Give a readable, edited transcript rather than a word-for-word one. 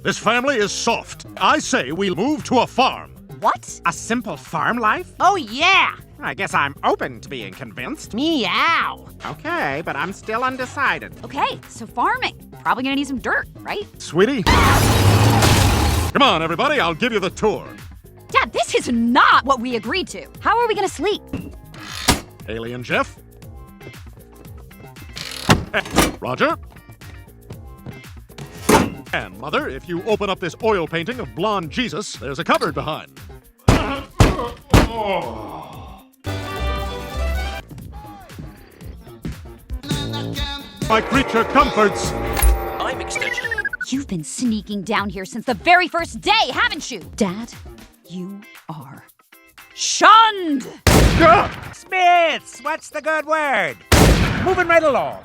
This family is soft. I say we move to a farm. What? A simple farm life? Oh, yeah! I guess I'm open to being convinced. Meow! Okay, but I'm still undecided. Okay, so farming. Probably gonna need some dirt, right? Sweetie? Come on, everybody, I'll give you the tour. Dad, this is not what we agreed to. How are we gonna sleep? Alien Jeff? Roger? And, Mother, if you open up this oil painting of blonde Jesus, there's a cupboard behind. My creature comforts. I'm Extension. You've been sneaking down here since the very first day, haven't you? Dad, you are shunned! Smiths, what's the good word? Moving right along.